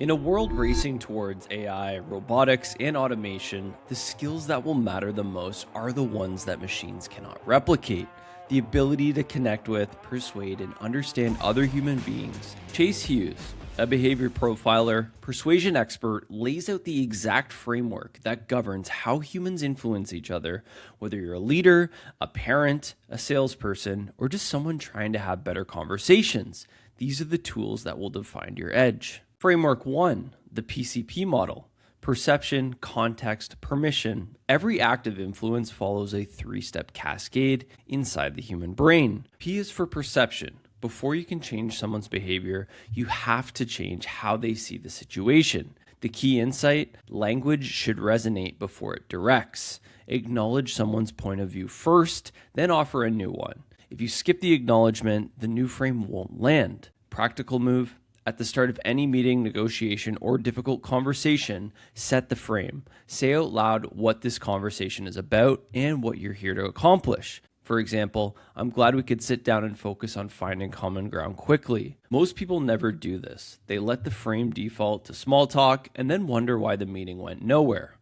In a world racing towards AI, robotics, and automation, the skills that will matter the most are the ones that machines cannot replicate. The ability to connect with, persuade, and understand other human beings. Chase Hughes, a behavior profiler, persuasion expert, lays out the exact framework that governs how humans influence each other, whether you're a leader, a parent, a salesperson, or just someone trying to have better conversations. These are the tools that will define your edge. Framework 1, the PCP model. Perception, context, permission. Every act of influence follows a 3-step cascade inside the human brain. P is for perception. Before you can change someone's behavior, you have to change how they see the situation. The key insight: language should resonate before it directs. Acknowledge someone's point of view first, then offer a new one. If you skip the acknowledgement, the new frame won't land. Practical move: at the start of any meeting, negotiation, or difficult conversation, set the frame. Say out loud what this conversation is about and what you're here to accomplish. For example, I'm glad we could sit down and focus on finding common ground quickly. Most people never do this. They let the frame default to small talk and then wonder why the meeting went nowhere.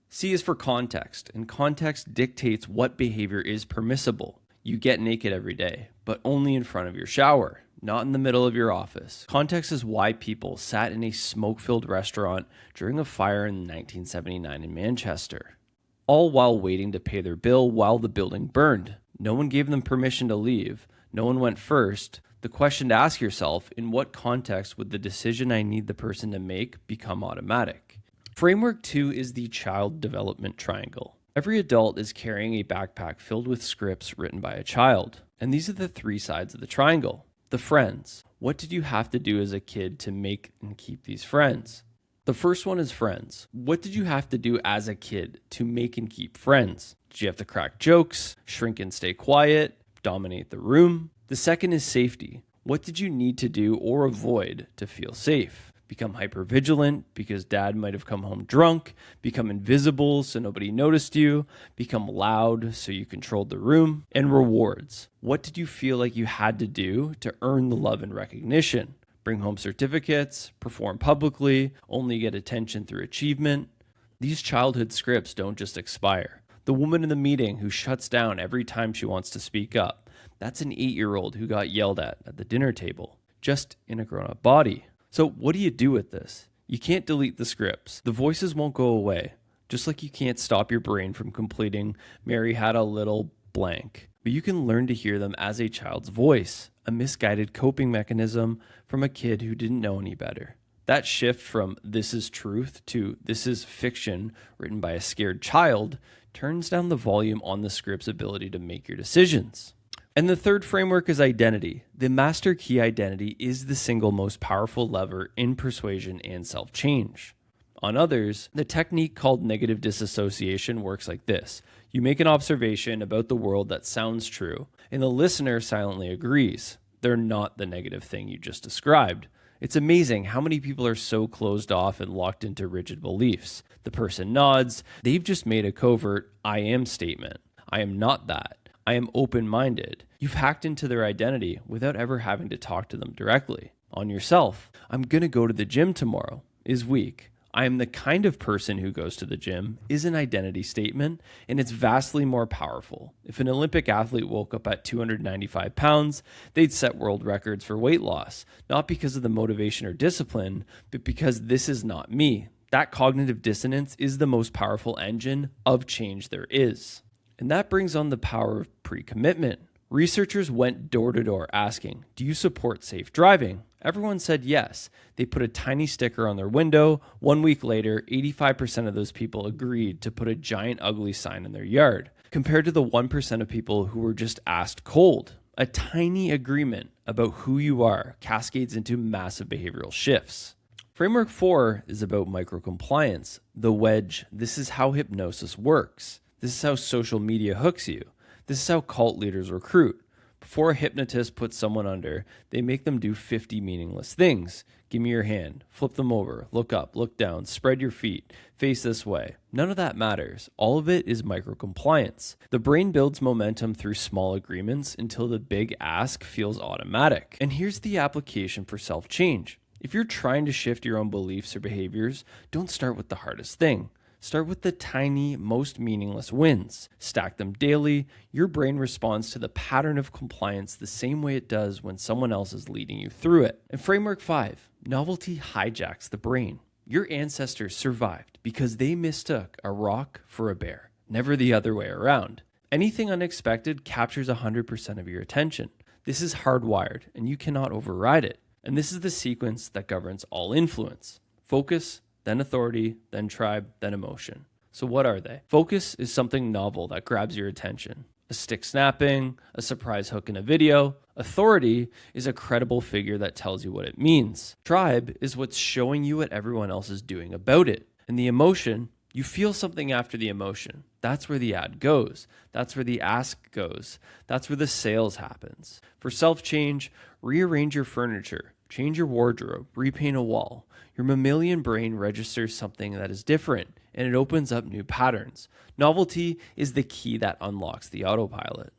C is for context, and context dictates what behavior is permissible. You get naked every day, but only in front of your shower, not in the middle of your office. Context is why people sat in a smoke-filled restaurant during a fire in 1979 in Manchester, all while waiting to pay their bill while the building burned. No one gave them permission to leave. No one went first. The question to ask yourself: in what context would the decision I need the person to make become automatic? Framework 2 is the child development triangle. Every adult is carrying a backpack filled with scripts written by a child. And these are the 3 sides of the triangle. The friends. What did you have to do as a kid to make and keep these friends? The first one is friends. What did you have to do as a kid to make and keep friends? Did you have to crack jokes, shrink and stay quiet, dominate the room? The second is safety. What did you need to do or avoid to feel safe? Become hypervigilant because dad might have come home drunk, become invisible so nobody noticed you, become loud so you controlled the room, and rewards. What did you feel like you had to do to earn the love and recognition? Bring home certificates, perform publicly, only get attention through achievement. These childhood scripts don't just expire. The woman in the meeting who shuts down every time she wants to speak up, that's an 8-year-old who got yelled at the dinner table, just in a grown-up body. So what do you do with this? You can't delete the scripts. The voices won't go away, just like you can't stop your brain from completing "Mary had a little blank." But you can learn to hear them as a child's voice, a misguided coping mechanism from a kid who didn't know any better. That shift from "this is truth" to "this is fiction" written by a scared child turns down the volume on the script's ability to make your decisions. And the third framework is identity. The master key identity is the single most powerful lever in persuasion and self-change. On others, the technique called negative disassociation works like this. You make an observation about the world that sounds true, and the listener silently agrees. They're not the negative thing you just described. It's amazing how many people are so closed off and locked into rigid beliefs. The person nods. They've just made a covert "I am" statement. I am not that. I am open-minded. You've hacked into their identity without ever having to talk to them directly. On yourself: I'm going to go to the gym tomorrow is weak. I am the kind of person who goes to the gym is an identity statement, and it's vastly more powerful. If an Olympic athlete woke up at 295 pounds, they'd set world records for weight loss, not because of the motivation or discipline, but because "this is not me." That cognitive dissonance is the most powerful engine of change there is. And that brings on the power of pre-commitment. Researchers went door to door asking, "Do you support safe driving?" Everyone said yes. They put a tiny sticker on their window. 1 week later, 85% of those people agreed to put a giant ugly sign in their yard, compared to the 1% of people who were just asked cold. A tiny agreement about who you are cascades into massive behavioral shifts. Framework 4 is about micro-compliance. The wedge: this is how hypnosis works. This is how social media hooks you. This is how cult leaders recruit. Before a hypnotist puts someone under, they make them do 50 meaningless things. Give me your hand, flip them over, look up, look down, spread your feet, face this way. None of that matters. All of it is micro-compliance. The brain builds momentum through small agreements until the big ask feels automatic. And here's the application for self-change. If you're trying to shift your own beliefs or behaviors, don't start with the hardest thing. Start with the tiny, most meaningless wins. Stack them daily. Your brain responds to the pattern of compliance the same way it does when someone else is leading you through it. And framework 5, novelty hijacks the brain. Your ancestors survived because they mistook a rock for a bear, never the other way around. Anything unexpected captures 100% of your attention. This is hardwired, and you cannot override it. And this is the sequence that governs all influence. Focus, then authority, then tribe, then emotion. So what are they? Focus is something novel that grabs your attention. A stick snapping, a surprise hook in a video. Authority is a credible figure that tells you what it means. Tribe is what's showing you what everyone else is doing about it. And the emotion, you feel something after the emotion. That's where the ad goes. That's where the ask goes. That's where the sales happens. For self-change, rearrange your furniture, change your wardrobe, repaint a wall. Your mammalian brain registers something that is different, and it opens up new patterns. Novelty is the key that unlocks the autopilot.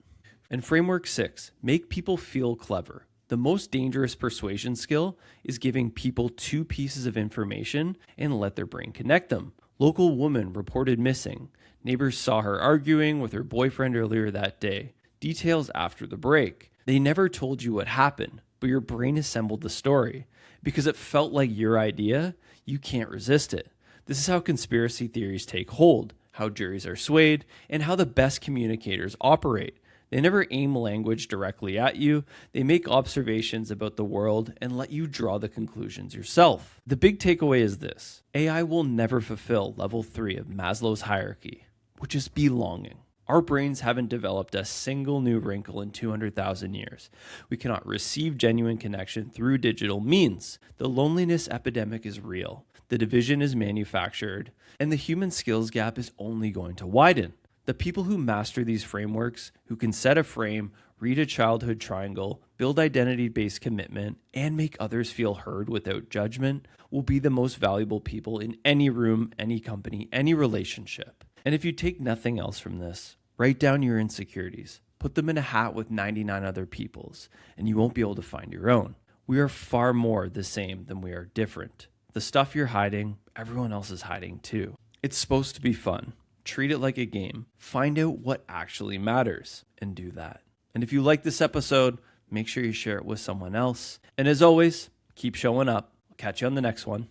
And framework 6, make people feel clever. The most dangerous persuasion skill is giving people 2 pieces of information and let their brain connect them. Local woman reported missing. Neighbors saw her arguing with her boyfriend earlier that day. Details after the break. They never told you what happened, but your brain assembled the story. Because it felt like your idea, you can't resist it. This is how conspiracy theories take hold, how juries are swayed, and how the best communicators operate. They never aim language directly at you. They make observations about the world and let you draw the conclusions yourself. The big takeaway is this: AI will never fulfill level 3 of Maslow's hierarchy, which is belonging. Our brains haven't developed a single new wrinkle in 200,000 years. We cannot receive genuine connection through digital means. The loneliness epidemic is real. The division is manufactured, and the human skills gap is only going to widen. The people who master these frameworks, who can set a frame, read a childhood triangle, build identity-based commitment, and make others feel heard without judgment, will be the most valuable people in any room, any company, any relationship. And if you take nothing else from this, write down your insecurities, put them in a hat with 99 other people's, and you won't be able to find your own. We are far more the same than we are different. The stuff you're hiding, everyone else is hiding too. It's supposed to be fun. Treat it like a game. Find out what actually matters and do that. And if you like this episode, make sure you share it with someone else. And as always, keep showing up. I'll catch you on the next one.